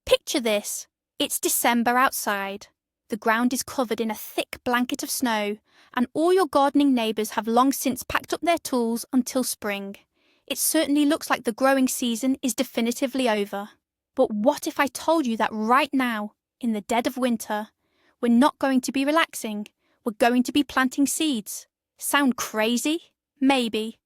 Picture this. It's December outside. The ground is covered in a thick blanket of snow, and all your gardening neighbours have long since packed up their tools until spring. It certainly looks like the growing season is definitively over. But what if I told you that right now, in the dead of winter, we're not going to be relaxing, we're going to be planting seeds? Sound crazy? Maybe.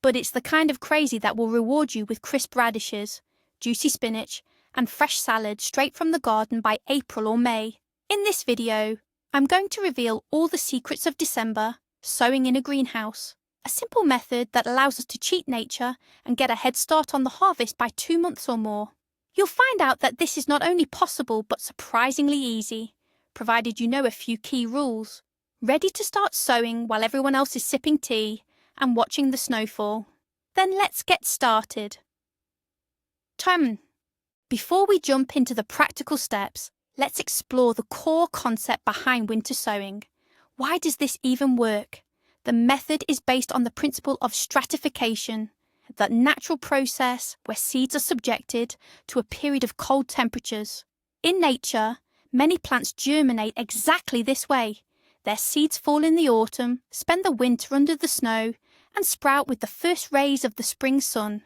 But it's the kind of crazy that will reward you with crisp radishes, juicy spinach, and fresh salad straight from the garden by April or May. In this video, I'm going to reveal all the secrets of December, sowing in a greenhouse, a simple method that allows us to cheat nature and get a head start on the harvest by 2 months or more. You'll find out that this is not only possible but surprisingly easy, provided you know a few key rules. Ready to start sowing while everyone else is sipping tea and watching the snowfall? Then let's get started. Before we jump into the practical steps, let's explore the core concept behind winter sowing. Why does this even work? The method is based on the principle of stratification, that natural process where seeds are subjected to a period of cold temperatures. In nature, many plants germinate exactly this way. Their seeds fall in the autumn, spend the winter under the snow, and sprout with the first rays of the spring sun.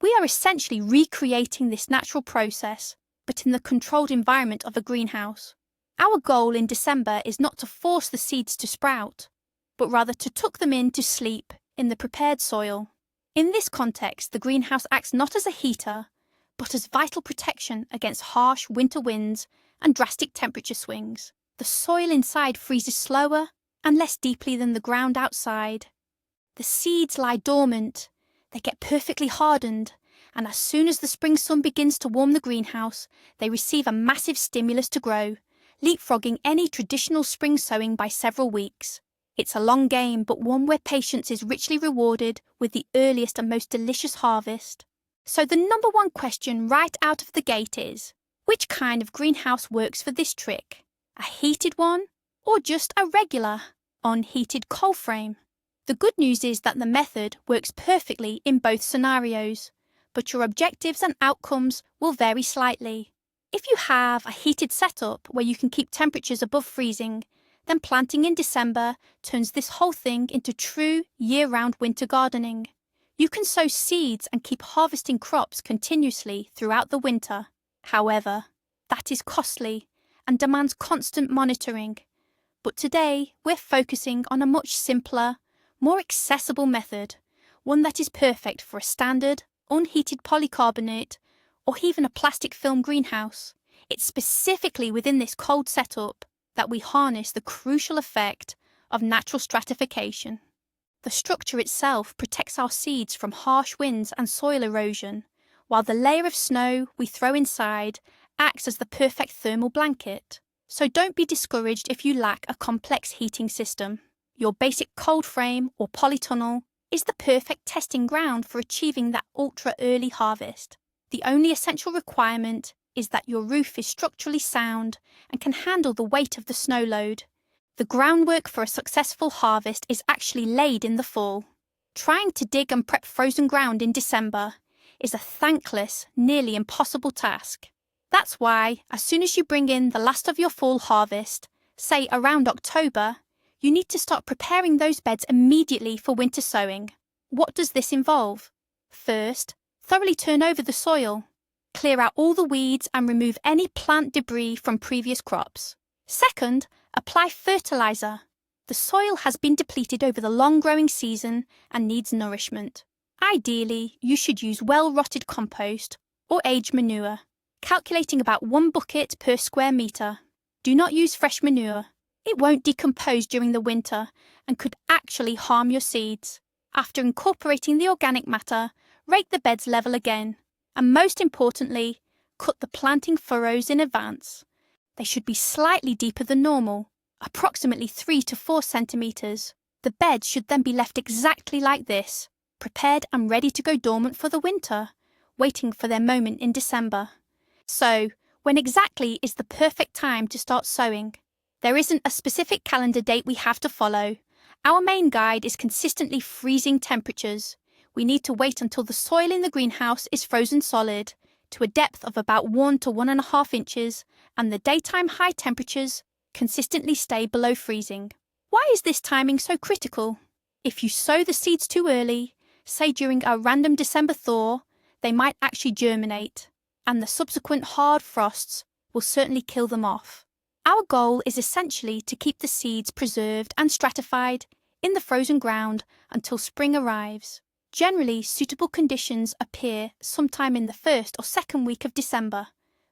We are essentially recreating this natural process, but in the controlled environment of a greenhouse. Our goal in December is not to force the seeds to sprout, but rather to tuck them in to sleep in the prepared soil. In this context, the greenhouse acts not as a heater, but as vital protection against harsh winter winds and drastic temperature swings. The soil inside freezes slower and less deeply than the ground outside. The seeds lie dormant. They get perfectly hardened, and as soon as the spring sun begins to warm the greenhouse, they receive a massive stimulus to grow, leapfrogging any traditional spring sowing by several weeks. It's a long game, but one where patience is richly rewarded with the earliest and most delicious harvest. So the number one question right out of the gate is, which kind of greenhouse works for this trick? A heated one, or just a regular, unheated cold frame? The good news is that the method works perfectly in both scenarios, but your objectives and outcomes will vary slightly. If you have a heated setup where you can keep temperatures above freezing, then planting in December turns this whole thing into true year-round winter gardening. You can sow seeds and keep harvesting crops continuously throughout the winter. However, that is costly and demands constant monitoring. But today, we're focusing on a much simpler, more accessible method, one that is perfect for a standard, unheated polycarbonate, or even a plastic film greenhouse. It's specifically within this cold setup that we harness the crucial effect of natural stratification. The structure itself protects our seeds from harsh winds and soil erosion, while the layer of snow we throw inside acts as the perfect thermal blanket. So don't be discouraged if you lack a complex heating system. Your basic cold frame or polytunnel is the perfect testing ground for achieving that ultra-early harvest. The only essential requirement is that your roof is structurally sound and can handle the weight of the snow load. The groundwork for a successful harvest is actually laid in the fall. Trying to dig and prep frozen ground in December is a thankless, nearly impossible task. That's why, as soon as you bring in the last of your fall harvest, say around October, you need to start preparing those beds immediately for winter sowing. What does this involve? First, thoroughly turn over the soil. Clear out all the weeds and remove any plant debris from previous crops. Second, apply fertilizer. The soil has been depleted over the long growing season and needs nourishment. Ideally, you should use well-rotted compost or aged manure, calculating about 1 bucket per square metre. Do not use fresh manure. It won't decompose during the winter and could actually harm your seeds. After incorporating the organic matter, rake the beds level again. And most importantly, cut the planting furrows in advance. They should be slightly deeper than normal, approximately 3 to 4 centimetres. The beds should then be left exactly like this, prepared and ready to go dormant for the winter, waiting for their moment in December. So, when exactly is the perfect time to start sowing? There isn't a specific calendar date we have to follow. Our main guide is consistently freezing temperatures. We need to wait until the soil in the greenhouse is frozen solid, to a depth of about 1 to 1.5 inches, and the daytime high temperatures consistently stay below freezing. Why is this timing so critical? If you sow the seeds too early, say during a random December thaw, they might actually germinate, and the subsequent hard frosts will certainly kill them off. Our goal is essentially to keep the seeds preserved and stratified in the frozen ground until spring arrives. Generally, suitable conditions appear sometime in the first or second week of December,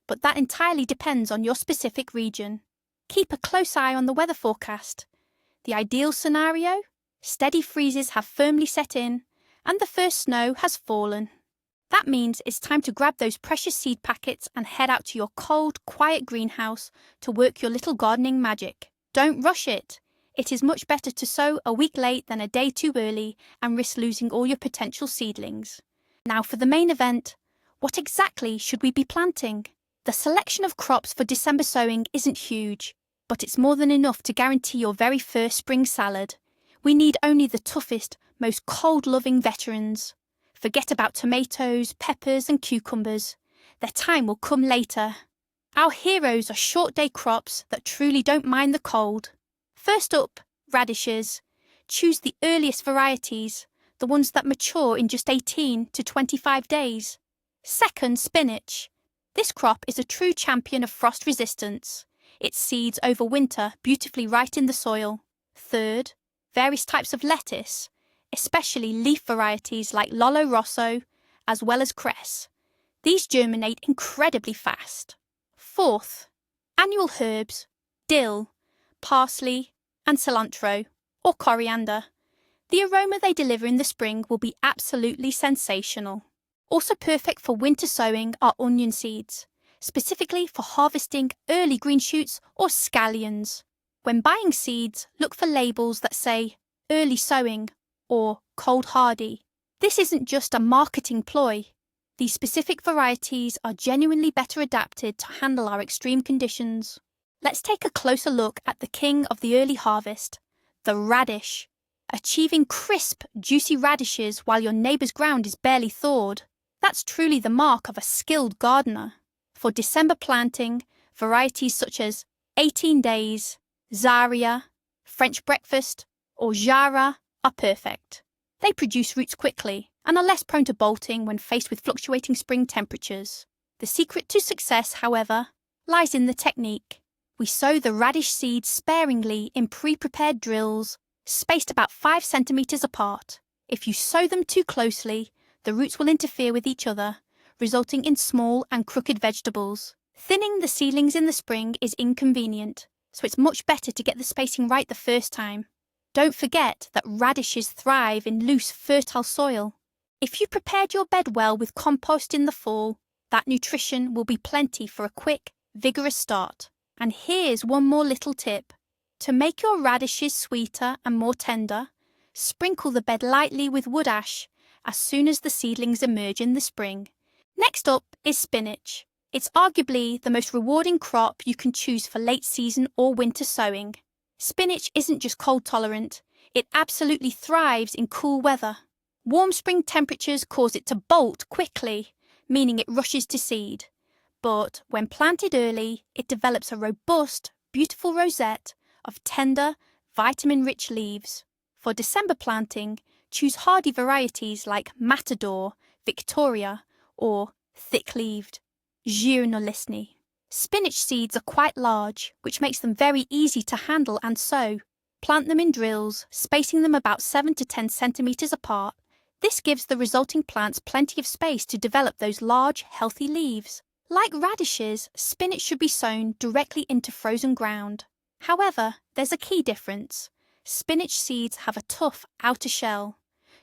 but that entirely depends on your specific region. Keep a close eye on the weather forecast. The ideal scenario? Steady freezes have firmly set in, and the first snow has fallen. That means it's time to grab those precious seed packets and head out to your cold, quiet greenhouse to work your little gardening magic. Don't rush it. It is much better to sow a week late than a day too early and risk losing all your potential seedlings. Now for the main event. What exactly should we be planting? The selection of crops for December sowing isn't huge, but it's more than enough to guarantee your very first spring salad. We need only the toughest, most cold-loving veterans. Forget about tomatoes, peppers and cucumbers. Their time will come later. Our heroes are short-day crops that truly don't mind the cold. First up, radishes. Choose the earliest varieties, the ones that mature in just 18 to 25 days. Second, spinach. This crop is a true champion of frost resistance. Its seeds overwinter beautifully right in the soil. Third, various types of lettuce, especially leaf varieties like Lollo Rosso, as well as cress. These germinate incredibly fast. Fourth, annual herbs, dill, parsley, and cilantro, or coriander. The aroma they deliver in the spring will be absolutely sensational. Also perfect for winter sowing are onion seeds, specifically for harvesting early green shoots or scallions. When buying seeds, look for labels that say early sowing or cold hardy. This isn't just a marketing ploy. These specific varieties are genuinely better adapted to handle our extreme conditions. Let's take a closer look at the king of the early harvest, the radish. Achieving crisp, juicy radishes while your neighbour's ground is barely thawed. That's truly the mark of a skilled gardener. For December planting, varieties such as 18 Days, Zaria, French Breakfast, or Jara are perfect. They produce roots quickly and are less prone to bolting when faced with fluctuating spring temperatures. The secret to success, however, lies in the technique. We sow the radish seeds sparingly in pre-prepared drills, spaced about 5 centimeters apart. If you sow them too closely, the roots will interfere with each other, resulting in small and crooked vegetables. Thinning the seedlings in the spring is inconvenient, so it's much better to get the spacing right the first time. Don't forget that radishes thrive in loose, fertile soil. If you prepared your bed well with compost in the fall, that nutrition will be plenty for a quick, vigorous start. And here's one more little tip. To make your radishes sweeter and more tender, sprinkle the bed lightly with wood ash as soon as the seedlings emerge in the spring. Next up is spinach. It's arguably the most rewarding crop you can choose for late season or winter sowing. Spinach isn't just cold tolerant, it absolutely thrives in cool weather. Warm spring temperatures cause it to bolt quickly, meaning it rushes to seed. But when planted early, it develops a robust, beautiful rosette of tender, vitamin-rich leaves. For December planting, choose hardy varieties like Matador, Victoria, or thick-leaved Giornolisni. Spinach seeds are quite large, which makes them very easy to handle and sow. Plant them in drills, spacing them about 7 to 10 centimeters apart. This gives the resulting plants plenty of space to develop those large, healthy leaves. Like radishes, spinach should be sown directly into frozen ground. However, there's a key difference. Spinach seeds have a tough outer shell.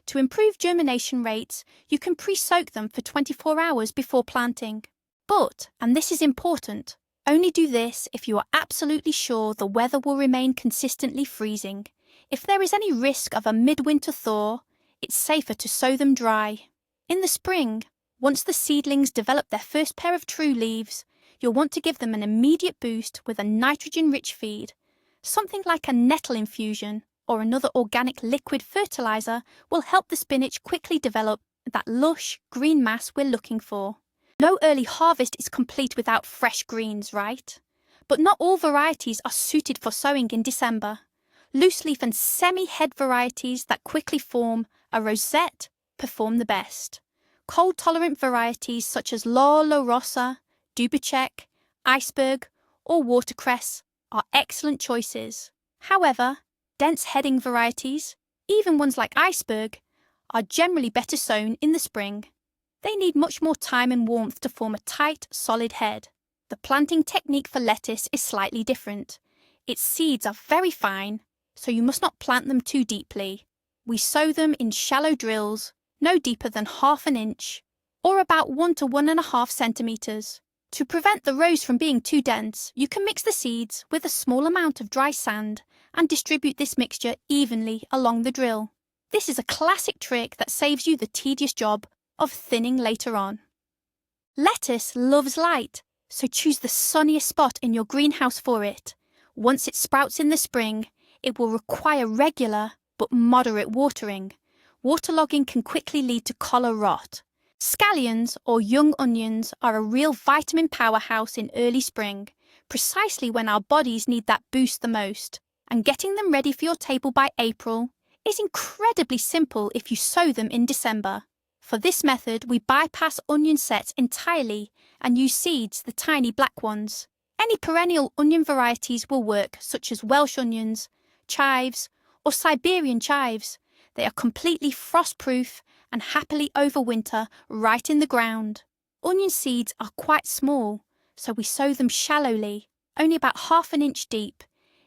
To improve germination rates, you can pre-soak them for 24 hours before planting. But, and this is important, only do this if you are absolutely sure the weather will remain consistently freezing. If there is any risk of a midwinter thaw, it's safer to sow them dry. In the spring, once the seedlings develop their first pair of true leaves, you'll want to give them an immediate boost with a nitrogen-rich feed. Something like a nettle infusion or another organic liquid fertilizer will help the spinach quickly develop that lush, green mass we're looking for. No early harvest is complete without fresh greens, right? But not all varieties are suited for sowing in December. Loose leaf and semi-head varieties that quickly form a rosette perform the best. Cold-tolerant varieties such as La Rosa, Dubček, iceberg, or watercress are excellent choices. However, dense heading varieties, even ones like iceberg, are generally better sown in the spring. They need much more time and warmth to form a tight, solid head. The planting technique for lettuce is slightly different. Its seeds are very fine, so you must not plant them too deeply. We sow them in shallow drills, no deeper than ½ inch, or about 1 to 1½ centimeters. To prevent the rows from being too dense, you can mix the seeds with a small amount of dry sand and distribute this mixture evenly along the drill. This is a classic trick that saves you the tedious job of thinning later on. Lettuce loves light, so choose the sunniest spot in your greenhouse for it. Once it sprouts in the spring, it will require regular but moderate watering. Waterlogging can quickly lead to collar rot. Scallions or young onions are a real vitamin powerhouse in early spring, precisely when our bodies need that boost the most. And getting them ready for your table by April is incredibly simple if you sow them in December. For this method, we bypass onion sets entirely and use seeds, the tiny black ones. Any perennial onion varieties will work, such as Welsh onions, chives, or Siberian chives. They are completely frost-proof and happily overwinter right in the ground. Onion seeds are quite small, so we sow them shallowly, only about ½ inch deep,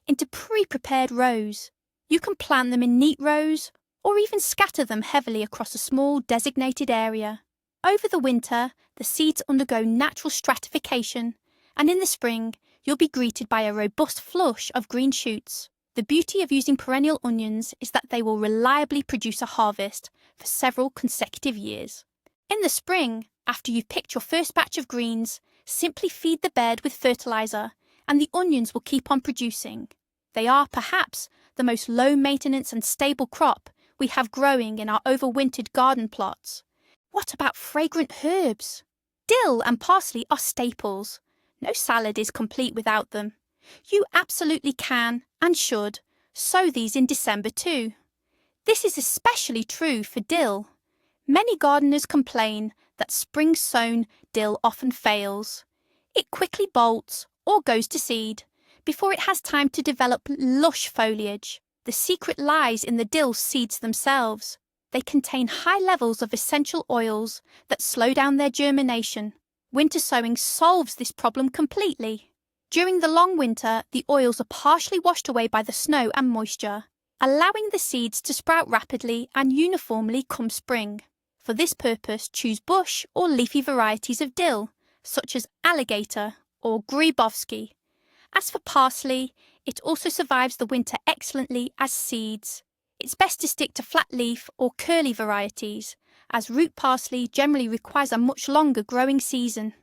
into pre-prepared rows. You can plant them in neat rows, or even scatter them heavily across a small designated area. Over the winter, the seeds undergo natural stratification, and in the spring, you'll be greeted by a robust flush of green shoots. The beauty of using perennial onions is that they will reliably produce a harvest for several consecutive years. In the spring, after you've picked your first batch of greens, simply feed the bed with fertilizer, and the onions will keep on producing. They are perhaps the most low-maintenance and stable crop we have growing in our overwintered garden plots. What about fragrant herbs? Dill and parsley are staples. No salad is complete without them. You absolutely can, and should, sow these in December too. This is especially true for dill. Many gardeners complain that spring-sown dill often fails. It quickly bolts or goes to seed before it has time to develop lush foliage. The secret lies in the dill seeds themselves. They contain high levels of essential oils that slow down their germination. Winter sowing solves this problem completely. During the long winter, the oils are partially washed away by the snow and moisture, allowing the seeds to sprout rapidly and uniformly come spring. For this purpose, choose bush or leafy varieties of dill, such as alligator or grybovsky. As for parsley, it also survives the winter excellently as seeds. It's best to stick to flat leaf or curly varieties, as root parsley generally requires a much longer growing season.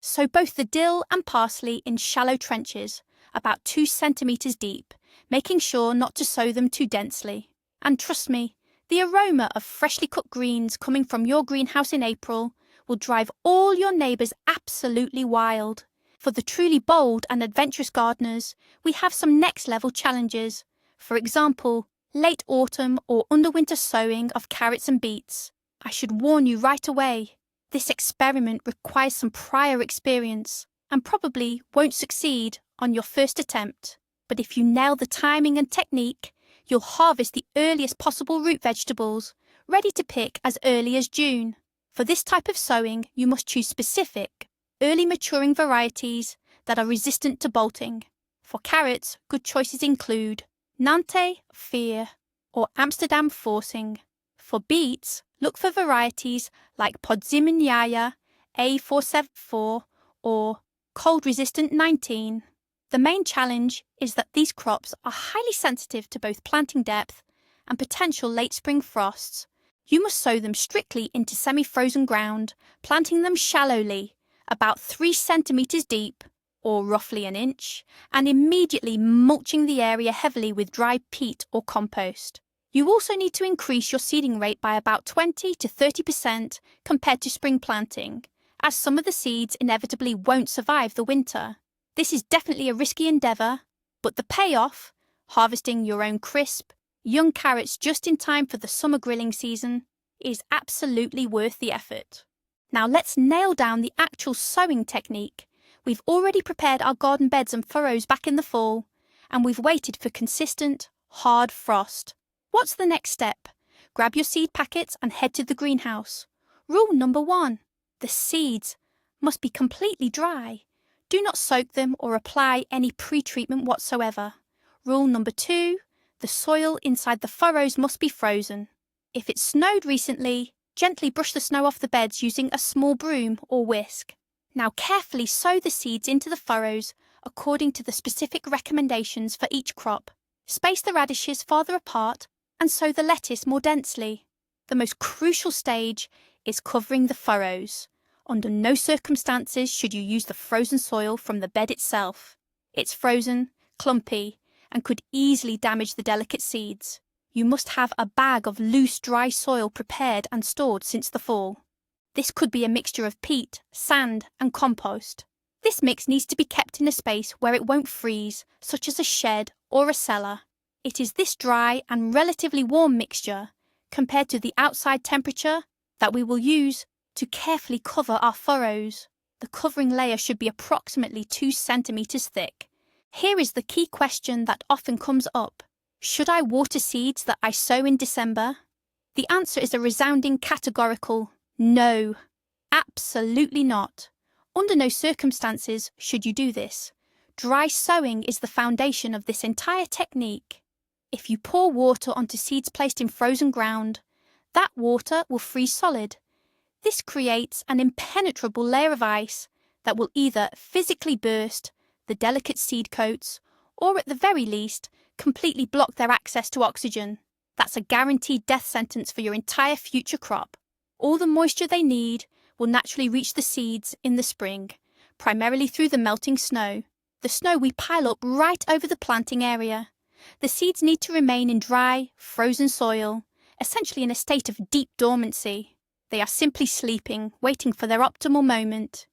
Sow both the dill and parsley in shallow trenches, about 2 centimeters deep, making sure not to sow them too densely. And trust me, the aroma of freshly cooked greens coming from your greenhouse in April will drive all your neighbours absolutely wild. For the truly bold and adventurous gardeners, we have some next-level challenges. For example, late autumn or underwinter sowing of carrots and beets. I should warn you right away. This experiment requires some prior experience and probably won't succeed on your first attempt. But if you nail the timing and technique, you'll harvest the earliest possible root vegetables, ready to pick as early as June. For this type of sowing, you must choose specific, early maturing varieties that are resistant to bolting. For carrots, good choices include Nantes Fier or Amsterdam Forcing. For beets, look for varieties like Podzimniaya A474 or Cold-Resistant 19. The main challenge is that these crops are highly sensitive to both planting depth and potential late spring frosts. You must sow them strictly into semi-frozen ground, planting them shallowly, about 3 centimeters deep, or roughly an inch, and immediately mulching the area heavily with dry peat or compost. You also need to increase your seeding rate by about 20 to 30% compared to spring planting, as some of the seeds inevitably won't survive the winter. This is definitely a risky endeavour, but the payoff, harvesting your own crisp, young carrots just in time for the summer grilling season, is absolutely worth the effort. Now let's nail down the actual sowing technique. We've already prepared our garden beds and furrows back in the fall, and we've waited for consistent, hard frost. What's the next step? Grab your seed packets and head to the greenhouse. Rule number 1. The seeds must be completely dry. Do not soak them or apply any pre-treatment whatsoever. Rule number 2. The soil inside the furrows must be frozen. If it snowed recently, gently brush the snow off the beds using a small broom or whisk. Now carefully sow the seeds into the furrows according to the specific recommendations for each crop. Space the radishes farther apart and sow the lettuce more densely. The most crucial stage is covering the furrows. Under no circumstances should you use the frozen soil from the bed itself. It's frozen, clumpy, and could easily damage the delicate seeds. You must have a bag of loose, dry soil prepared and stored since the fall. This could be a mixture of peat, sand, and compost. This mix needs to be kept in a space where it won't freeze, such as a shed or a cellar. It is this dry and relatively warm mixture, compared to the outside temperature, that we will use to carefully cover our furrows. The covering layer should be approximately 2 centimeters thick. Here is the key question that often comes up. Should I water seeds that I sow in December? The answer is a resounding categorical no. Absolutely not. Under no circumstances should you do this. Dry sowing is the foundation of this entire technique. If you pour water onto seeds placed in frozen ground, that water will freeze solid. This creates an impenetrable layer of ice that will either physically burst the delicate seed coats or at the very least completely block their access to oxygen. That's a guaranteed death sentence for your entire future crop. All the moisture they need will naturally reach the seeds in the spring, primarily through the melting snow. The snow we pile up right over the planting area. The seeds need to remain in dry, frozen soil, essentially in a state of deep dormancy. They are simply sleeping, waiting for their optimal moment.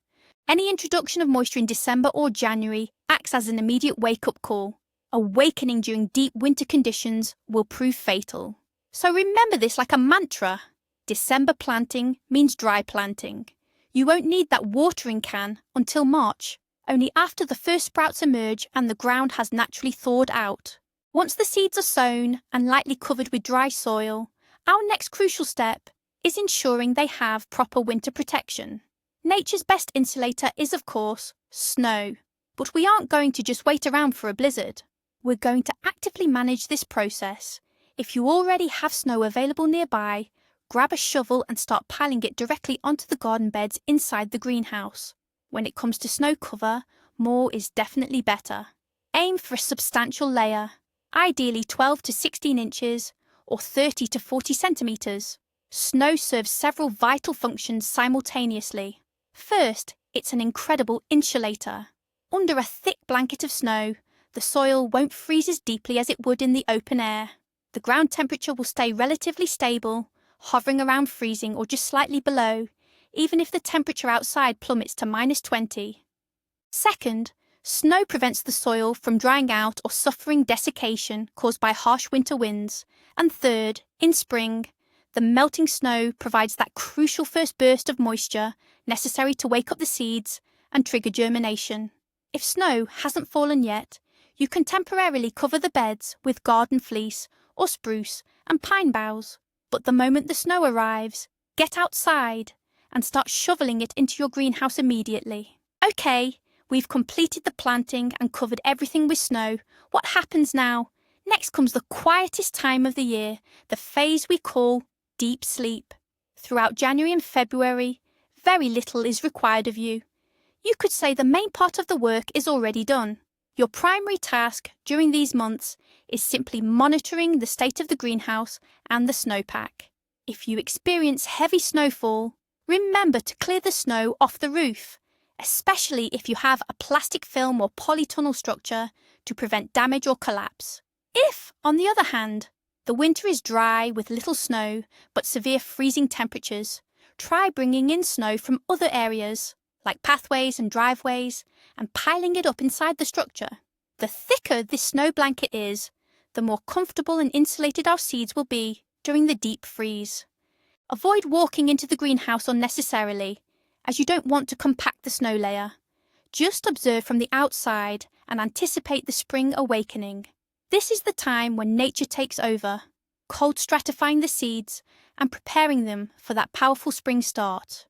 Any introduction of moisture in December or January acts as an immediate wake-up call. Awakening during deep winter conditions will prove fatal. So remember this like a mantra. December planting means dry planting. You won't need that watering can until March, only after the first sprouts emerge and the ground has naturally thawed out. Once the seeds are sown and lightly covered with dry soil, our next crucial step is ensuring they have proper winter protection. Nature's best insulator is, of course, snow. But we aren't going to just wait around for a blizzard. We're going to actively manage this process. If you already have snow available nearby, grab a shovel and start piling it directly onto the garden beds inside the greenhouse. When it comes to snow cover, more is definitely better. Aim for a substantial layer, ideally 12 to 16 inches or 30 to 40 centimetres. Snow serves several vital functions simultaneously. First, it's an incredible insulator. Under a thick blanket of snow, the soil won't freeze as deeply as it would in the open air. The ground temperature will stay relatively stable, hovering around freezing or just slightly below, even if the temperature outside plummets to -20. Second, snow prevents the soil from drying out or suffering desiccation caused by harsh winter winds. And third, in spring, the melting snow provides that crucial first burst of moisture necessary to wake up the seeds and trigger germination. If snow hasn't fallen yet, you can temporarily cover the beds with garden fleece or spruce and pine boughs. But the moment the snow arrives, get outside and start shoveling it into your greenhouse immediately. Okay, we've completed the planting and covered everything with snow. What happens now? Next comes the quietest time of the year, the phase we call deep sleep. Throughout January and February, very little is required of you. You could say the main part of the work is already done. Your primary task during these months is simply monitoring the state of the greenhouse and the snowpack. If you experience heavy snowfall, remember to clear the snow off the roof, especially if you have a plastic film or polytunnel structure to prevent damage or collapse. If, on the other hand, the winter is dry with little snow but severe freezing temperatures, Try bringing in snow from other areas, like pathways and driveways, and piling it up inside the structure. The thicker this snow blanket is, the more comfortable and insulated our seeds will be during the deep freeze. Avoid walking into the greenhouse unnecessarily, as you don't want to compact the snow layer. Just observe from the outside and anticipate the spring awakening. This is the time when nature takes over, cold stratifying the seeds and preparing them for that powerful spring start.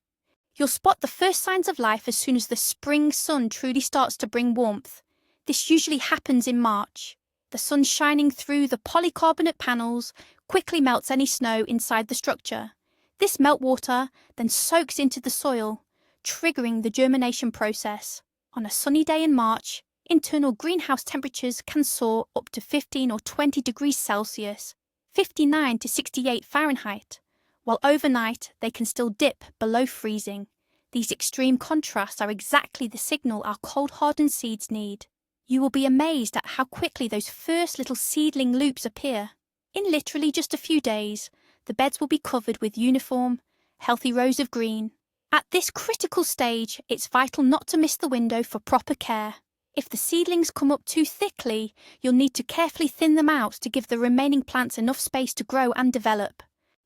You'll spot the first signs of life as soon as the spring sun truly starts to bring warmth. This usually happens in March. The sun shining through the polycarbonate panels quickly melts any snow inside the structure. This meltwater then soaks into the soil, triggering the germination process. On a sunny day in March, internal greenhouse temperatures can soar up to 15 or 20 degrees Celsius, 59 to 68 Fahrenheit, while overnight they can still dip below freezing. These extreme contrasts are exactly the signal our cold-hardened seeds need. You will be amazed at how quickly those first little seedling loops appear. In literally just a few days, the beds will be covered with uniform, healthy rows of green. At this critical stage, it's vital not to miss the window for proper care. If the seedlings come up too thickly, you'll need to carefully thin them out to give the remaining plants enough space to grow and develop.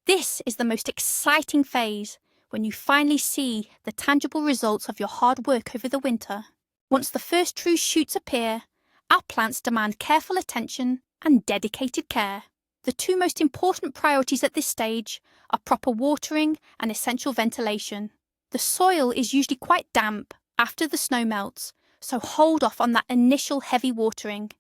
This is the most exciting phase, when you finally see the tangible results of your hard work over the winter. Once the first true shoots appear, our plants demand careful attention and dedicated care. The two most important priorities at this stage are proper watering and essential ventilation. The soil is usually quite damp after the snow melts, so hold off on that initial heavy watering.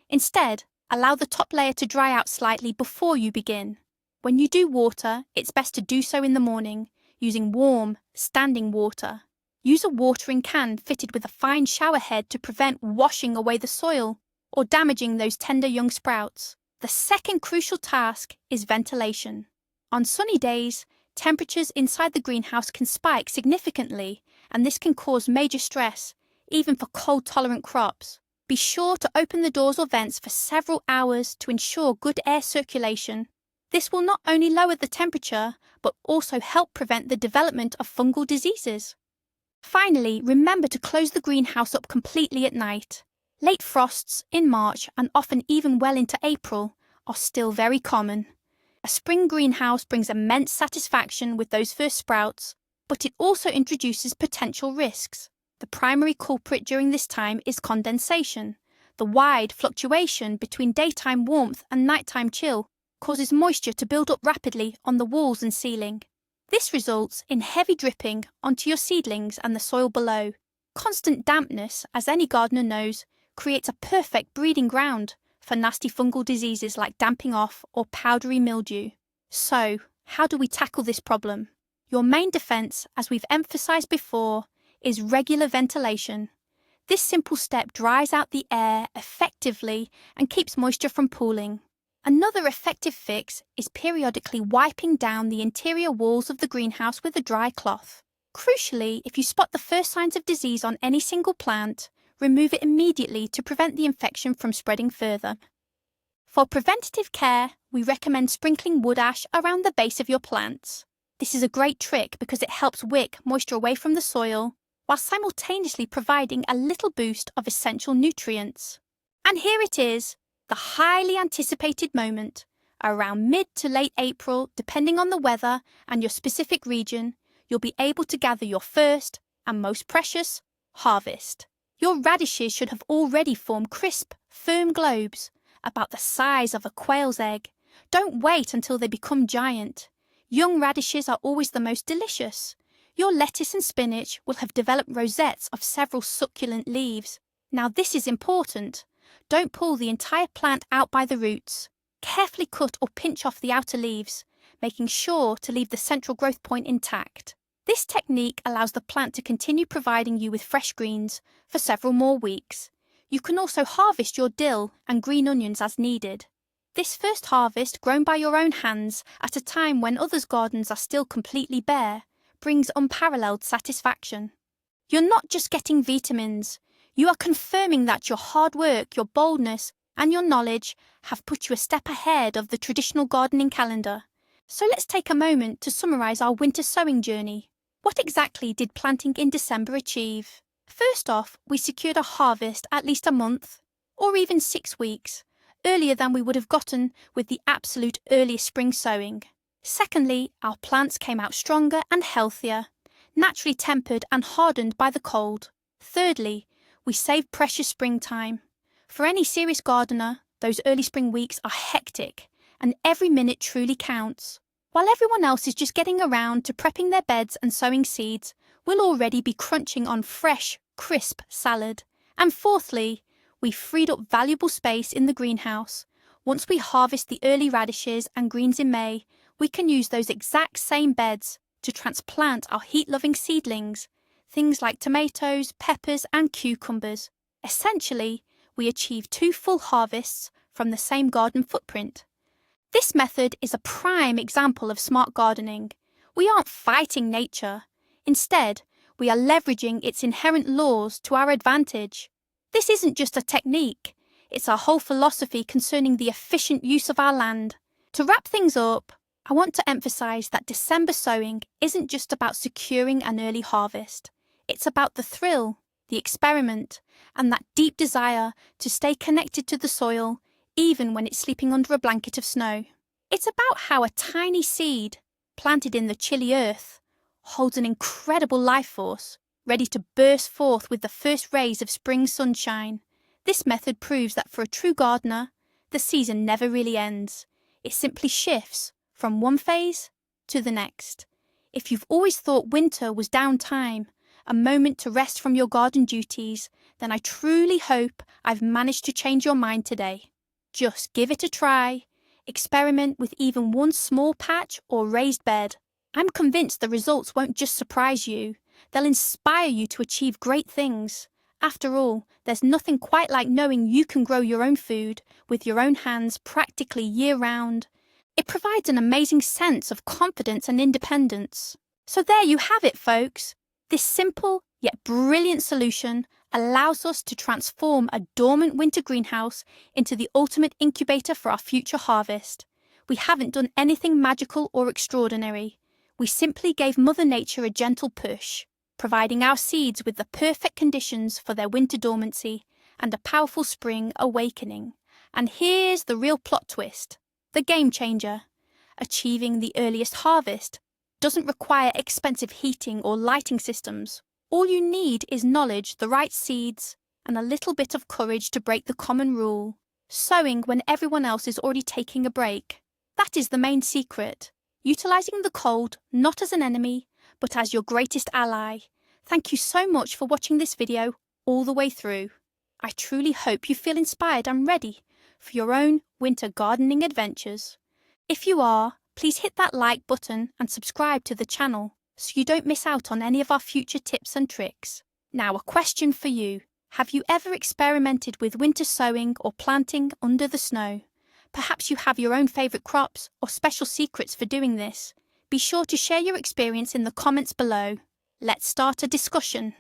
Instead, allow the top layer to dry out slightly before you begin. When you do water, it's best to do so in the morning, using warm, standing water. Use a watering can fitted with a fine shower head to prevent washing away the soil or damaging those tender young sprouts. The second crucial task is ventilation. On sunny days, temperatures inside the greenhouse can spike significantly, and this can cause major stress, even for cold-tolerant crops. Be sure to open the doors or vents for several hours to ensure good air circulation. This will not only lower the temperature, but also help prevent the development of fungal diseases. Finally, remember to close the greenhouse up completely at night. Late frosts in March, and often even well into April, are still very common. A spring greenhouse brings immense satisfaction with those first sprouts, but it also introduces potential risks. The primary culprit during this time is condensation. The wide fluctuation between daytime warmth and nighttime chill causes moisture to build up rapidly on the walls and ceiling. This results in heavy dripping onto your seedlings and the soil below. Constant dampness, as any gardener knows, creates a perfect breeding ground for nasty fungal diseases like damping off or powdery mildew. So, how do we tackle this problem? Your main defense, as we've emphasized before, is regular ventilation. This simple step dries out the air effectively and keeps moisture from pooling. Another effective fix is periodically wiping down the interior walls of the greenhouse with a dry cloth. Crucially, if you spot the first signs of disease on any single plant, remove it immediately to prevent the infection from spreading further. For preventative care, we recommend sprinkling wood ash around the base of your plants. This is a great trick because it helps wick moisture away from the soil, while simultaneously providing a little boost of essential nutrients. And here it is, the highly anticipated moment. Around mid to late April, depending on the weather and your specific region, you'll be able to gather your first and most precious harvest. Your radishes should have already formed crisp, firm globes, about the size of a quail's egg. Don't wait until they become giant. Young radishes are always the most delicious. Your lettuce and spinach will have developed rosettes of several succulent leaves. Now this is important. Don't pull the entire plant out by the roots. Carefully cut or pinch off the outer leaves, making sure to leave the central growth point intact. This technique allows the plant to continue providing you with fresh greens for several more weeks. You can also harvest your dill and green onions as needed. This first harvest, grown by your own hands at a time when others' gardens are still completely bare, brings unparalleled satisfaction. You're not just getting vitamins. You are confirming that your hard work, your boldness, and your knowledge have put you a step ahead of the traditional gardening calendar. So let's take a moment to summarise our winter sowing journey. What exactly did planting in December achieve? First off, we secured a harvest at least a month, or even 6 weeks, earlier than we would have gotten with the absolute earliest spring sowing. Secondly, our plants came out stronger and healthier, naturally tempered and hardened by the cold. Thirdly, we saved precious springtime. For any serious gardener, those early spring weeks are hectic, and every minute truly counts. While everyone else is just getting around to prepping their beds and sowing seeds, we'll already be crunching on fresh, crisp salad. And fourthly, we freed up valuable space in the greenhouse. Once we harvest the early radishes and greens in May, we can use those exact same beds to transplant our heat-loving seedlings, things like tomatoes, peppers and cucumbers. Essentially, we achieve 2 full harvests from the same garden footprint. This method is a prime example of smart gardening. We aren't fighting nature. Instead, we are leveraging its inherent laws to our advantage. This isn't just a technique, it's our whole philosophy concerning the efficient use of our land. To wrap things up, I want to emphasise that December sowing isn't just about securing an early harvest. It's about the thrill, the experiment, and that deep desire to stay connected to the soil, even when it's sleeping under a blanket of snow. It's about how a tiny seed, planted in the chilly earth, holds an incredible life force, ready to burst forth with the first rays of spring sunshine. This method proves that for a true gardener, the season never really ends. It simply shifts from one phase to the next. If you've always thought winter was downtime, a moment to rest from your garden duties, then I truly hope I've managed to change your mind today. Just give it a try. Experiment with even one small patch or raised bed. I'm convinced the results won't just surprise you, they'll inspire you to achieve great things. After all, there's nothing quite like knowing you can grow your own food with your own hands practically year-round. It provides an amazing sense of confidence and independence. So there you have it, folks. This simple yet brilliant solution allows us to transform a dormant winter greenhouse into the ultimate incubator for our future harvest. We haven't done anything magical or extraordinary. We simply gave Mother Nature a gentle push, providing our seeds with the perfect conditions for their winter dormancy and a powerful spring awakening. And here's the real plot twist, the game changer. Achieving the earliest harvest doesn't require expensive heating or lighting systems. All you need is knowledge, the right seeds, and a little bit of courage to break the common rule, sowing when everyone else is already taking a break. That is the main secret, utilising the cold not as an enemy, but as your greatest ally. Thank you so much for watching this video all the way through. I truly hope you feel inspired and ready for your own winter gardening adventures. If you are, please hit that like button and subscribe to the channel so you don't miss out on any of our future tips and tricks. Now, a question for you. Have you ever experimented with winter sowing or planting under the snow? Perhaps you have your own favourite crops or special secrets for doing this. Be sure to share your experience in the comments below. Let's start a discussion.